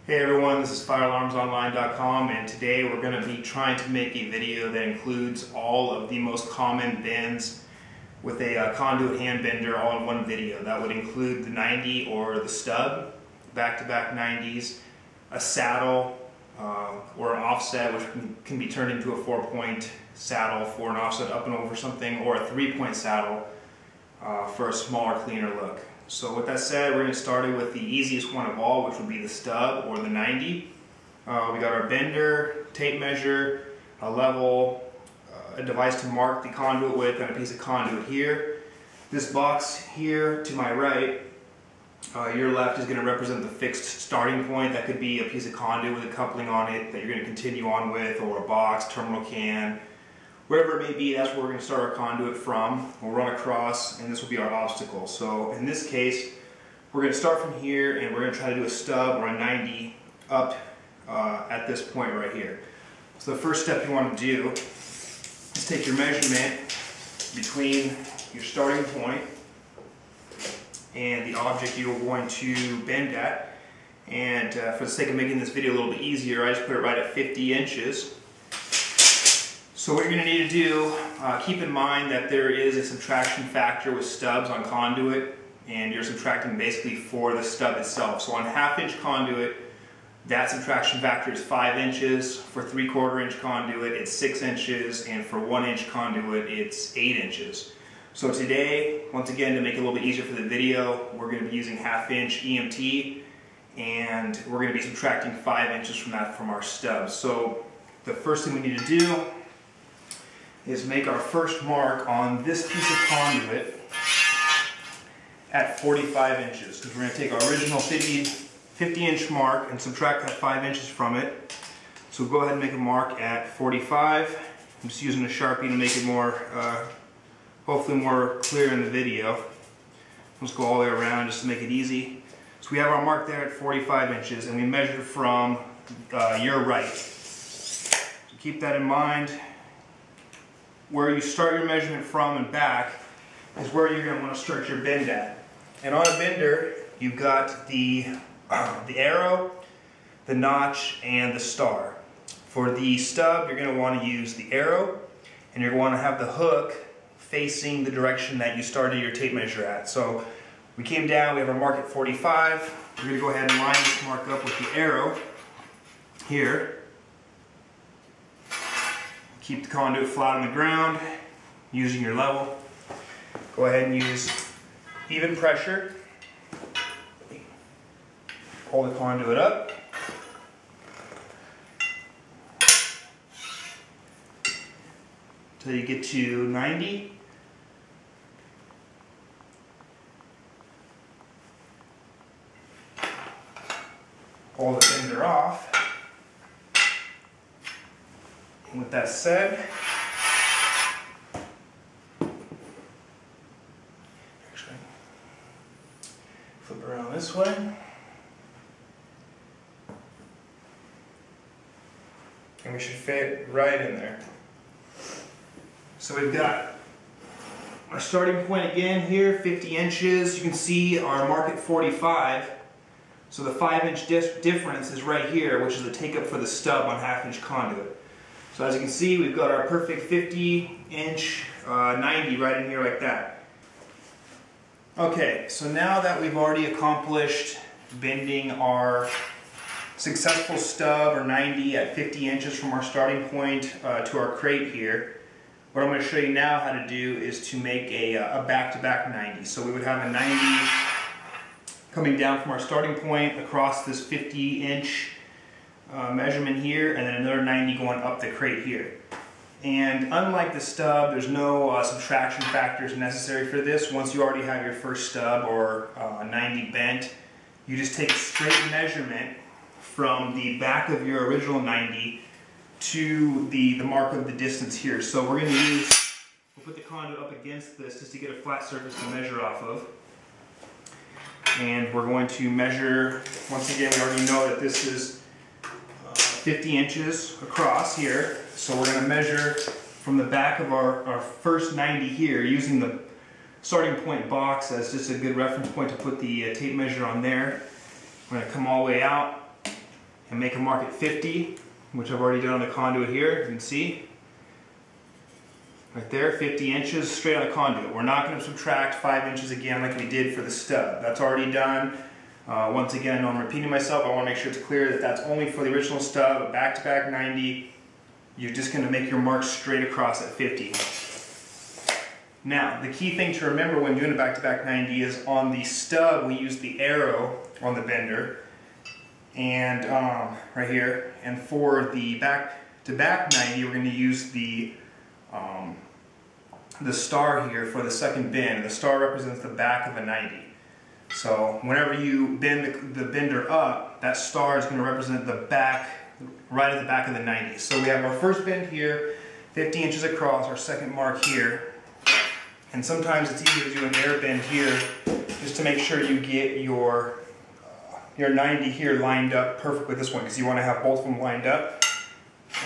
Hey everyone, this is firealarmsonline.com, and today we're going to be trying to make a video that includes all of the most common bends with a conduit hand bender all in one video. That would include the 90 or the stub, back-to-back 90s, a saddle or an offset, which can be turned into a 4-point saddle for an offset up and over something, or a 3-point saddle for a smaller, cleaner look. So with that said, we're going to start it with the easiest one of all, which would be the stub or the 90. We got our bender, tape measure, a level, a device to mark the conduit with, and a piece of conduit here. This box here to my right, your left, is going to represent the fixed starting point. That could be a piece of conduit with a coupling on it that you're going to continue on with, or a box, terminal can. Wherever it may be, that's where we're going to start our conduit from. We'll run across, and this will be our obstacle. So in this case, we're going to start from here, and we're going to try to do a stub or a 90 up at this point right here. So the first step you want to do is take your measurement between your starting point and the object you're going to bend at. And for the sake of making this video a little bit easier, I just put it right at 50 inches. So what you're going to need to do, keep in mind that there is a subtraction factor with stubs on conduit, and you're subtracting basically for the stub itself. So on 1/2 inch conduit, that subtraction factor is 5 inches. For 3/4 inch conduit, it's 6 inches, and for 1 inch conduit, it's 8 inches. So today, once again, to make it a little bit easier for the video, we're going to be using 1/2 inch EMT, and we're going to be subtracting 5 inches from that from our stub. So the first thing we need to do is make our first mark on this piece of conduit at 45 inches. Because we're going to take our original 50 inch mark and subtract that 5 inches from it. So go ahead and make a mark at 45. I'm just using a Sharpie to make it more, hopefully more clear in the video. Let's go all the way around just to make it easy. So we have our mark there at 45 inches, and we measure from your right. So keep that in mind. Where you start your measurement from and back is where you're going to want to start your bend at. And on a bender, you've got the arrow, the notch, and the star. For the stub, you're going to want to use the arrow, and you're going to want to have the hook facing the direction that you started your tape measure at. So we came down, we have our mark at 45. We're going to go ahead and line this mark up with the arrow here. Keep the conduit flat on the ground using your level. Go ahead and use even pressure. Pull the conduit up. Until you get to 90. Pull the bender off. With that said, actually, flip around this way. And we should fit right in there. So we've got our starting point again here, 50 inches. You can see our mark at 45. So the 5 inch difference is right here, which is the take up for the stub on 1/2 inch conduit. So as you can see, we've got our perfect 50 inch 90 right in here like that. Okay, so now that we've already accomplished bending our successful stub or 90 at 50 inches from our starting point to our crate here, what I'm going to show you now how to do is to make a back-to-back 90. So we would have a 90 coming down from our starting point across this 50 inch measurement here, and then another 90 going up the crate here. And unlike the stub, there's no subtraction factors necessary for this. Once you already have your first stub or 90 bent, you just take a straight measurement from the back of your original 90 to the mark of the distance here. So we're going to we'll put the conduit up against this just to get a flat surface to measure off of. And we're going to measure, once again, we already know that this is 50 inches across here, so we're going to measure from the back of our first 90 here, using the starting point box as just a good reference point to put the tape measure on there. We're going to come all the way out, and make a mark at 50, which I've already done on the conduit here. You can see right there, 50 inches straight on the conduit. We're not going to subtract 5 inches again like we did for the stub. That's already done. Once again, I know I'm repeating myself. I want to make sure it's clear that that's only for the original stub, a back-to-back 90. You're just going to make your mark straight across at 50. Now, the key thing to remember when doing a back-to-back 90 is on the stub, we use the arrow on the bender, and right here. And for the back-to-back 90, we're going to use the star here for the second bend. The star represents the back of a 90. So whenever you bend the bender up, that star is going to represent the back, right at the back of the 90. So we have our first bend here, 50 inches across, our second mark here. And sometimes it's easier to do an air bend here just to make sure you get your 90 here lined up perfect with this one, because you want to have both of them lined up.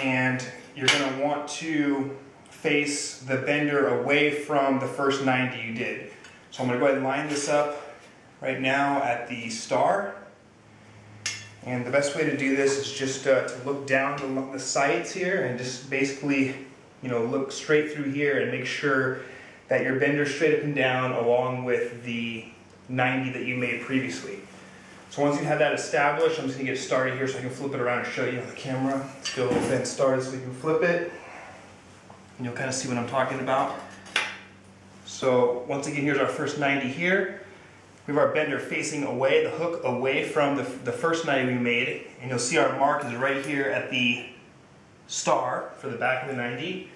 And you're going to want to face the bender away from the first 90 you did. So I'm going to go ahead and line this up right now at the star. And the best way to do this is just to look down the sights here and just basically, look straight through here and make sure that your bender's straight up and down along with the 90 that you made previously. So once you have that established, I'm just going to get started here so I can flip it around and show you on the camera. Let's go and start so we can flip it. And you'll kind of see what I'm talking about. So once again, here's our first 90 here. We have our bender facing away, the hook away from the first 90 we made. And you'll see our mark is right here at the star for the back of the 90.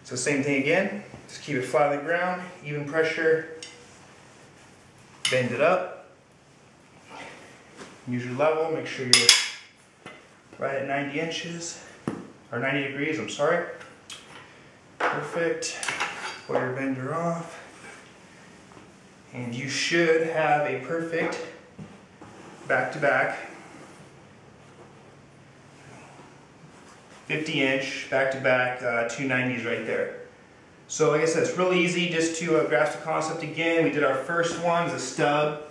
So same thing again. Just keep it flat on the ground, even pressure. Bend it up. Use your level, make sure you're right at 90 inches, or 90 degrees, I'm sorry. Perfect. Pull your bender off. And you should have a perfect back-to-back 50-inch back-to-back 290s right there. So like I said, it's really easy just to grasp the concept again. We did our first one as a stub.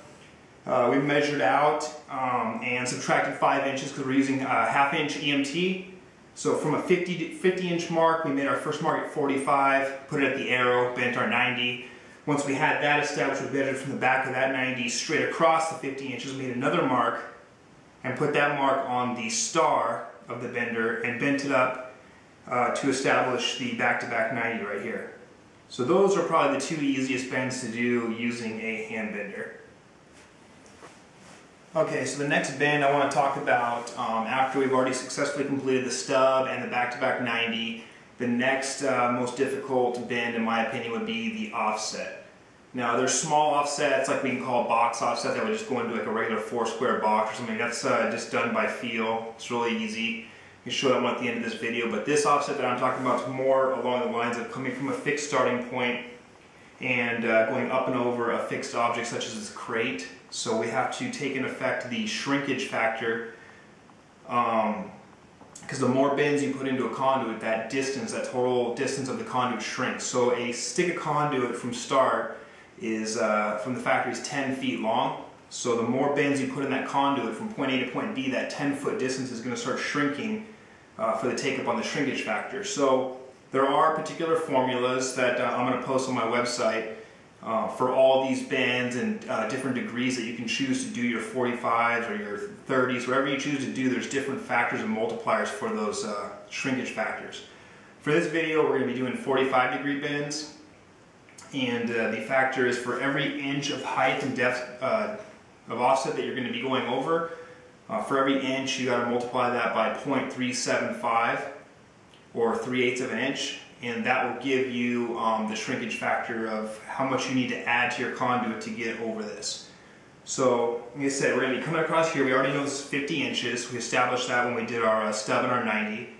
We measured out and subtracted 5 inches because we're using a half-inch EMT. So from a 50-inch mark, we made our first mark at 45, put it at the arrow, bent our 90. Once we had that established, we measured from the back of that 90 straight across the 50 inches, made another mark, and put that mark on the star of the bender and bent it up to establish the back-to-back 90 right here. So those are probably the two easiest bends to do using a hand bender. Okay, so the next bend I want to talk about after we've already successfully completed the stub and the back-to-back 90, the next most difficult bend, in my opinion, would be the offset. Now, there's small offsets, like we can call box offset, that would just go into like a regular 4-square box or something. That's just done by feel. It's really easy. I can show that one at the end of this video, but this offset that I'm talking about is more along the lines of coming from a fixed starting point and going up and over a fixed object such as this crate. So we have to take into effect the shrinkage factor, because the more bends you put into a conduit, that distance, that total distance of the conduit shrinks. So a stick of conduit from start is, from the factory, is 10 feet long. So the more bends you put in that conduit from point A to point B, that 10-foot distance is going to start shrinking for the take-up on the shrinkage factor. So there are particular formulas that I'm going to post on my website for all these bends and different degrees that you can choose to do your 45s or your 30s. Whatever you choose to do, there's different factors and multipliers for those shrinkage factors. For this video, we're going to be doing 45-degree bends, and the factor is for every inch of height and depth of offset that you're going to be going over. For every inch, you got to multiply that by 0.375 or 3/8 of an inch. And that will give you the shrinkage factor of how much you need to add to your conduit to get over this. So, like I said, we're going to be coming across here. We already know this is 50 inches. We established that when we did our stub and our 90.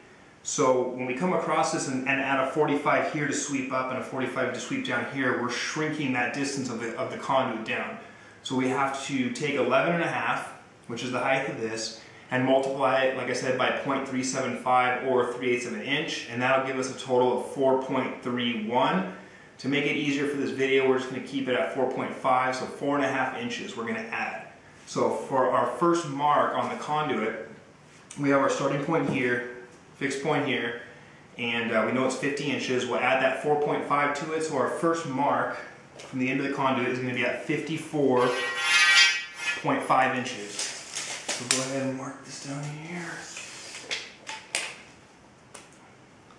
So when we come across this and add a 45 here to sweep up and a 45 to sweep down here, we're shrinking that distance of the conduit down. So we have to take 11.5, which is the height of this, and multiply it, like I said, by 0.375 or 3/8 of an inch, and that'll give us a total of 4.31. To make it easier for this video, we're just going to keep it at 4.5, so 4.5 inches we're going to add. So for our first mark on the conduit, we have our starting point here, fixed point here, and we know it's 50 inches. We'll add that 4.5 to it, so our first mark from the end of the conduit is going to be at 54.5 inches. So go ahead and mark this down here.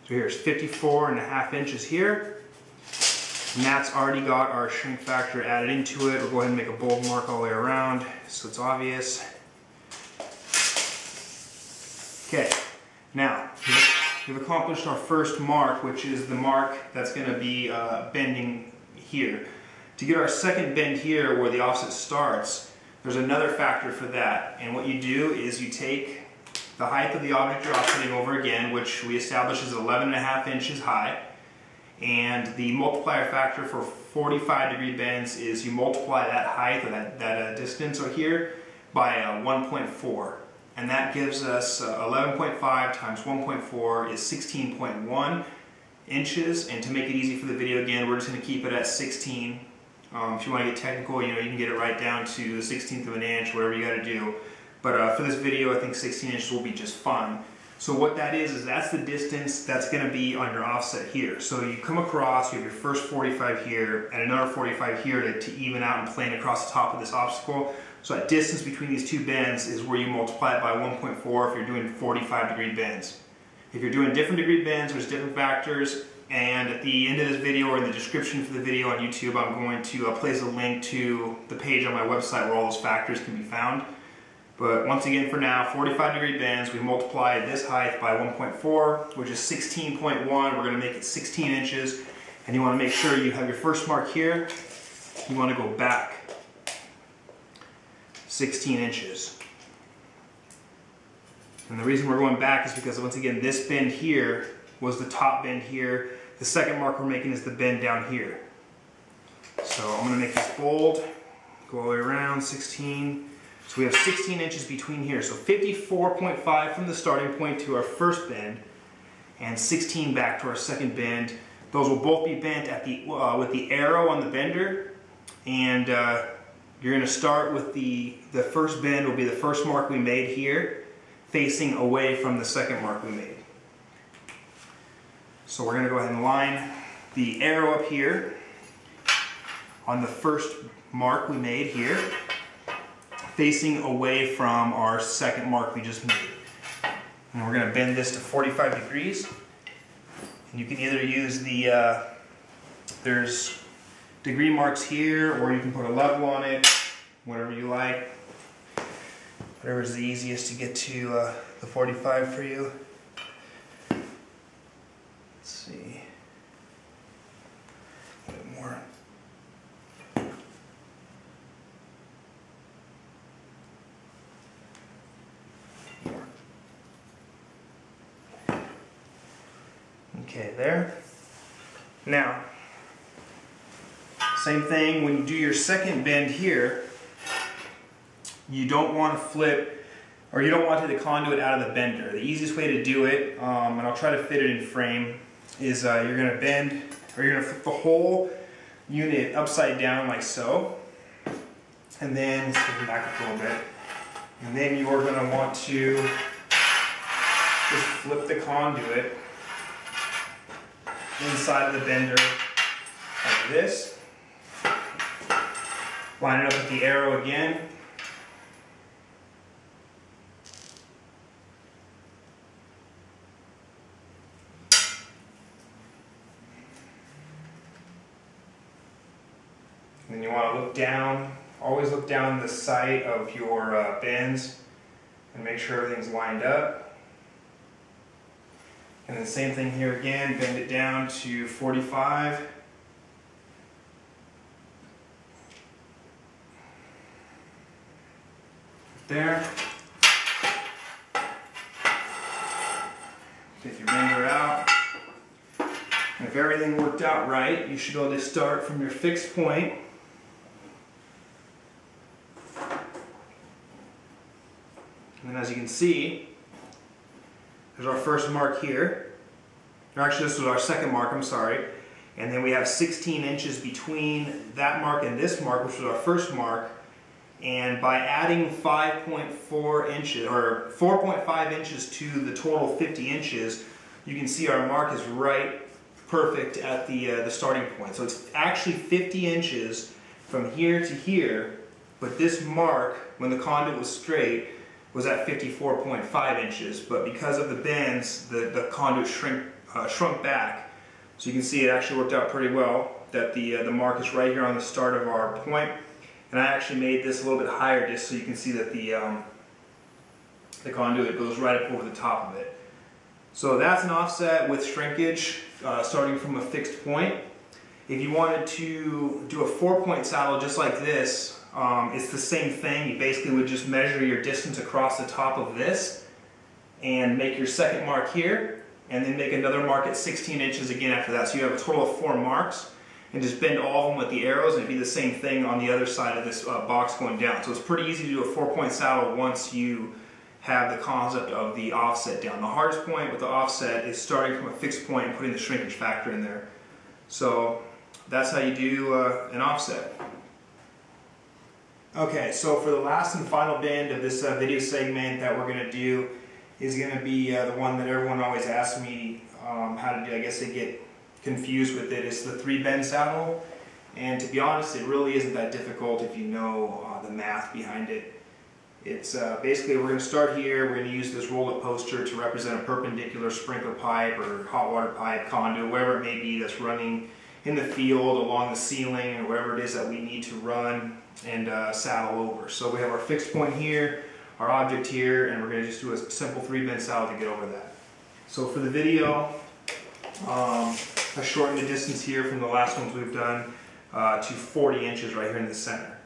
So here's 54.5 inches here. And that's already got our shrink factor added into it. We'll go ahead and make a bold mark all the way around so it's obvious. Okay, now we've accomplished our first mark, which is the mark that's going to be bending here. To get our second bend here where the offset starts, there's another factor for that. And what you do is you take the height of the object you're offsetting over again, which we established is 11.5 inches high. And the multiplier factor for 45-degree bends is you multiply that height, or that distance over here, by 1.4. And that gives us 11.5 times 1.4 is 16.1 inches. And to make it easy for the video again, we're just going to keep it at 16. If you want to get technical, you can get it right down to the 16th of an inch, whatever you got to do. But for this video, I think 16 inches will be just fine. So what that is that's the distance that's going to be on your offset here. So you come across, you have your first 45 here and another 45 here to even out and plane across the top of this obstacle. So that distance between these two bends is where you multiply it by 1.4 if you're doing 45-degree bends. If you're doing different degree bends, there's different factors. And at the end of this video or in the description for the video on YouTube, I'm going to place a link to the page on my website where all those factors can be found. But once again, for now, 45-degree bends, we multiply this height by 1.4, which is 16.1. We're going to make it 16 inches. And you want to make sure you have your first mark here. You want to go back 16 inches. And the reason we're going back is because, once again, this bend here was the top bend here. The second mark we're making is the bend down here. So I'm going to make this bold, go all the way around, 16. So we have 16 inches between here. So 54.5 from the starting point to our first bend, and 16 back to our second bend. Those will both be bent at the with the arrow on the bender, and you're going to start with the first bend will be the first mark we made here, facing away from the second mark we made. So we're going to go ahead and line the arrow up here on the first mark we made here, facing away from our second mark we just made. And we're going to bend this to 45 degrees. And you can either use the, there's degree marks here, or you can put a level on it, whatever you like. Whatever is the easiest to get to the 45 for you. Let's see. A bit more. Okay, there. Now, same thing when you do your second bend here, you don't want to flip, or you don't want to take the conduit out of the bender. The easiest way to do it, and I'll try to fit it in frame, is you're going to bend, or you're going to flip the whole unit upside down like so, and then, let's take it back up a little bit, and then you're going to want to just flip the conduit inside of the bender like this. Line it up with the arrow again. And then you want to look down, always look down the sight of your bends and make sure everything's lined up. And then same thing here again, bend it down to 45. There. Take your bender out. And if everything worked out right, you should be able to start from your fixed point. And then as you can see, there's our first mark here. Or actually, this was our second mark, I'm sorry. And then we have 16 inches between that mark and this mark, which was our first mark. And by adding 5.4 inches, or 4.5 inches to the total 50 inches, you can see our mark is right perfect at the starting point. So it's actually 50 inches from here to here, but this mark, when the conduit was straight, was at 54.5 inches. But because of the bends, the conduit shrunk back. So you can see it actually worked out pretty well, that the mark is right here on the start of our point. And I actually made this a little bit higher just so you can see that the conduit goes right up over the top of it. So that's an offset with shrinkage, starting from a fixed point. If you wanted to do a 4-point saddle just like this, it's the same thing. You basically would just measure your distance across the top of this and make your second mark here, and then make another mark at 16 inches again after that. So you have a total of 4 marks, and just bend all of them with the arrows, and it'd be the same thing on the other side of this box going down. So it's pretty easy to do a 4-point saddle once you have the concept of the offset down. The hardest point with the offset is starting from a fixed point and putting the shrinkage factor in there. So that's how you do an offset. Okay, so for the last and final bend of this video segment that we're going to do is going to be the one that everyone always asks me how to do. I guess they get confused with it. It's the 3-bend saddle, and to be honest, it really isn't that difficult if you know the math behind it. It's basically, we're going to start here. We're going to use this roll-up poster to represent a perpendicular sprinkler pipe or hot water pipe, conduit, whatever it may be that's running in the field along the ceiling or wherever it is that we need to run and saddle over. So we have our fixed point here, our object here, and we're going to just do a simple 3-bend saddle to get over that. So for the video, I shortened the distance here from the last ones we've done to 40 inches right here in the center.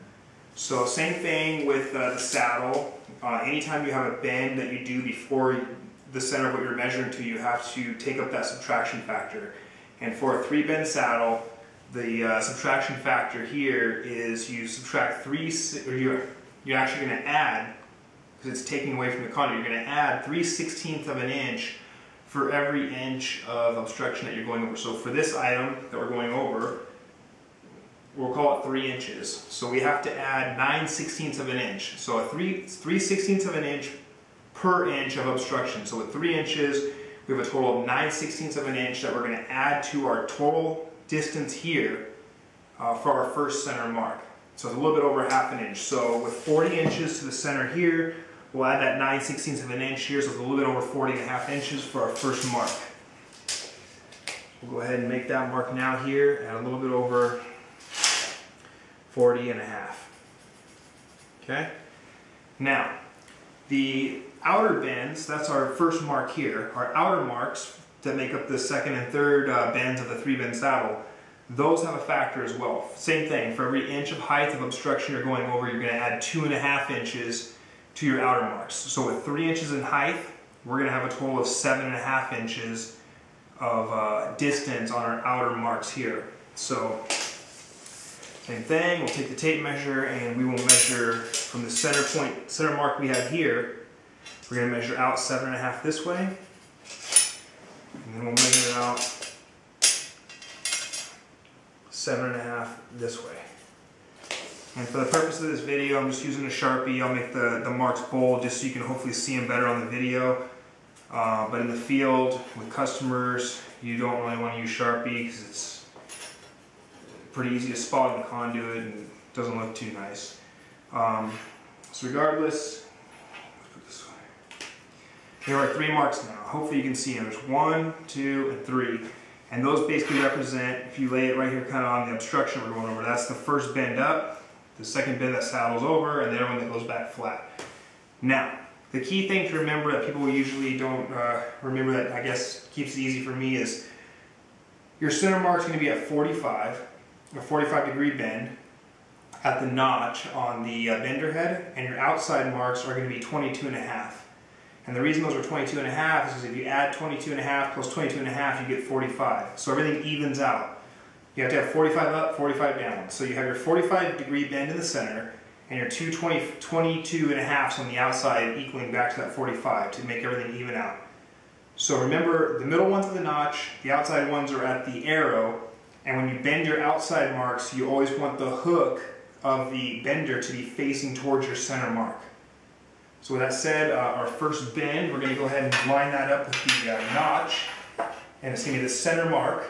So same thing with the saddle. Anytime you have a bend that you do before the center of what you're measuring to, you have to take up that subtraction factor. And for a 3-bend saddle, the subtraction factor here is you subtract you're actually going to add, because it's taking away from the conduit, you're going to add 3/16 of an inch for every inch of obstruction that you're going over. So for this item that we're going over, we'll call it 3 inches. So we have to add 9/16 of an inch. So a 3/16 of an inch per inch of obstruction. So with 3 inches, we have a total of 9/16 of an inch that we're going to add to our total distance here for our first center mark. So it's a little bit over ½ an inch. So with 40 inches to the center here, we'll add that 9/16 of an inch here, so it's a little bit over 40½ inches for our first mark. We'll go ahead and make that mark now here at a little bit over 40½. Okay? Now, the outer bends, that's our first mark here. Our outer marks that make up the second and third bends of the 3-bend saddle, those have a factor as well. Same thing, for every inch of height of obstruction you're going over, you're going to add 2½ inches to your outer marks. So with 3 inches in height, we're going to have a total of 7½ inches of distance on our outer marks here. So same thing, we'll take the tape measure and we will measure from the center mark we have here. We're going to measure out 7½ this way, and then we'll measure out 7½ this way. And for the purpose of this video, I'm just using a Sharpie. I'll make the marks bold just so you can hopefully see them better on the video. But in the field with customers, you don't really want to use Sharpie because it's pretty easy to spot in the conduit and doesn't look too nice. So regardless, let's put this way. Here are 3 marks now. Hopefully you can see them. There's 1, 2, and 3. And those basically represent, if you lay it right here kind of on the obstruction we're going over, that's the first bend up, the second bend that saddles over, and the other one that goes back flat. Now, the key thing to remember that people usually don't remember, that I guess keeps it easy for me, is your center mark's going to be at 45, a 45-degree bend at the notch on the bender head, and your outside marks are going to be 22½. And the reason those are 22½ is because if you add 22½ plus 22½, you get 45. So everything evens out. You have to have 45 up, 45 down. So you have your 45-degree bend in the center, and your 22½s on the outside equaling back to that 45 to make everything even out. So remember, the middle one's at the notch, the outside ones are at the arrow, and when you bend your outside marks, you always want the hook of the bender to be facing towards your center mark. So with that said, our first bend, we're going to go ahead and line that up with the notch, and it's going to be the center mark.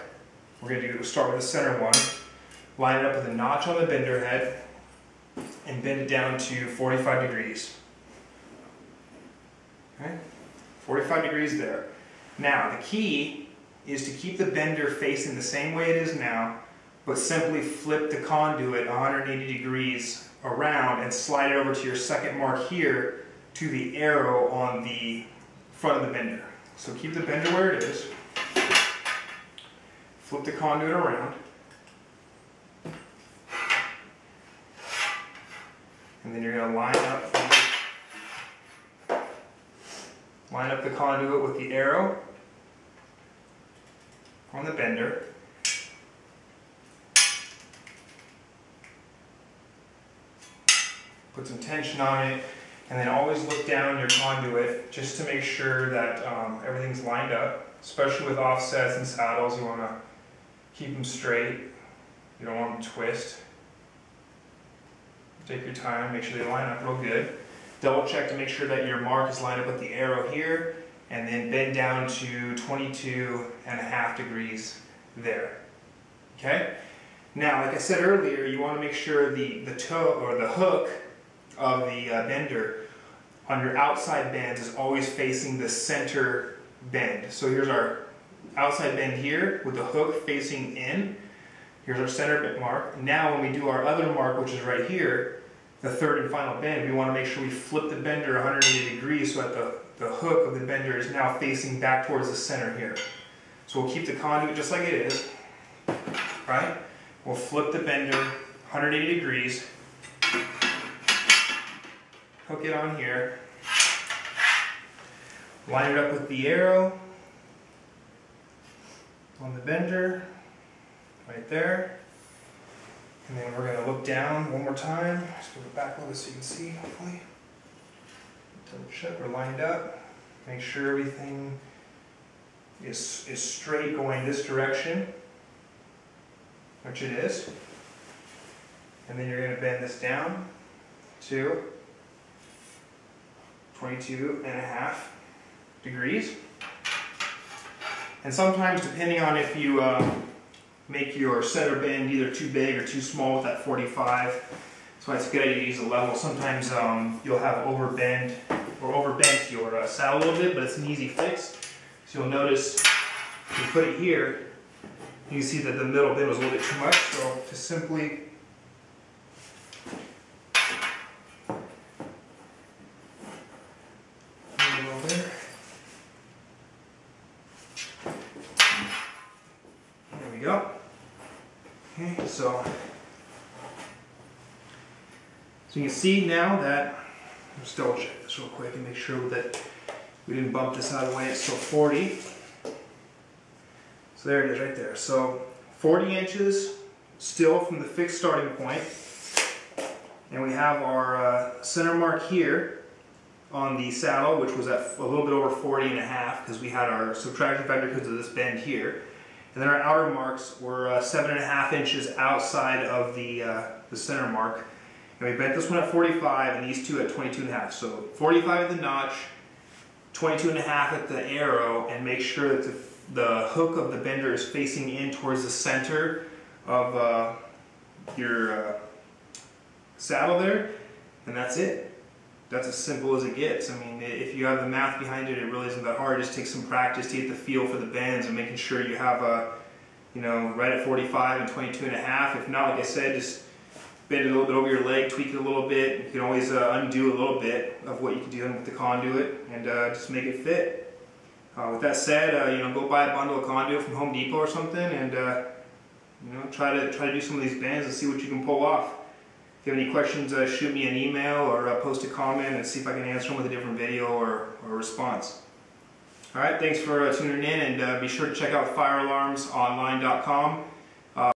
We're going to start with the center one, line it up with a notch on the bender head, and bend it down to 45 degrees. Okay? 45 degrees there. Now, the key is to keep the bender facing the same way it is now, but simply flip the conduit 180 degrees around and slide it over to your second mark here to the arrow on the front of the bender. So keep the bender where it is, flip the conduit around, and then you're going to line up the conduit with the arrow on the bender. Put some tension on it, and then always look down your conduit just to make sure that everything's lined up. Especially with offsets and saddles, you want to keep them straight. You don't want them to twist. Take your time, make sure they line up real good. Double check to make sure that your mark is lined up with the arrow here, and then bend down to 22.5 degrees there. Okay? Now, like I said earlier, you want to make sure the toe or the hook of the bender on your outside bends is always facing the center bend. So here's our outside bend here with the hook facing in. Here's our center bend mark. Now when we do our other mark, which is right here, the third and final bend, we want to make sure we flip the bender 180 degrees so that the hook of the bender is now facing back towards the center here. So we'll keep the conduit just like it is, right? We'll flip the bender 180 degrees, hook it on here, line it up with the arrow on the bender, right there. And then we're going to look down one more time. Just move it back a little bit so you can see, hopefully. Double check we're lined up. Make sure everything is straight going this direction, which it is. And then you're going to bend this down to 22.5 degrees. And sometimes, depending on if you make your center bend either too big or too small with that 45, that's why it's a good idea to use a level. Sometimes you'll have overbent your saddle a little bit, but it's an easy fix. So you'll notice if you put it here, you can see that the middle bend was a little bit too much, so just simply go. Okay, so you can see now that, let's double check this real quick and make sure that we didn't bump this out of the way. It's still 40. So there it is right there. So 40 inches still from the fixed starting point. And we have our center mark here on the saddle, which was at a little bit over 40.5 because we had our subtraction factor because of this bend here. And then our outer marks were 7.5 inches outside of the center mark. And we bent this one at 45 and these two at 22.5. So 45 at the notch, 22.5 at the arrow, and make sure that the hook of the bender is facing in towards the center of your saddle there. And that's it. That's as simple as it gets. I mean, if you have the math behind it, it really isn't that hard. It just takes some practice to get the feel for the bends and making sure you have right at 45 and 22.5. If not, like I said, just bend it a little bit over your leg, tweak it a little bit. You can always undo a little bit of what you can do with the conduit and just make it fit. With that said, go buy a bundle of conduit from Home Depot or something and try to do some of these bends and see what you can pull off. If you have any questions, shoot me an email or post a comment and see if I can answer them with a different video or response. Alright, thanks for tuning in, and be sure to check out firealarmsonline.com.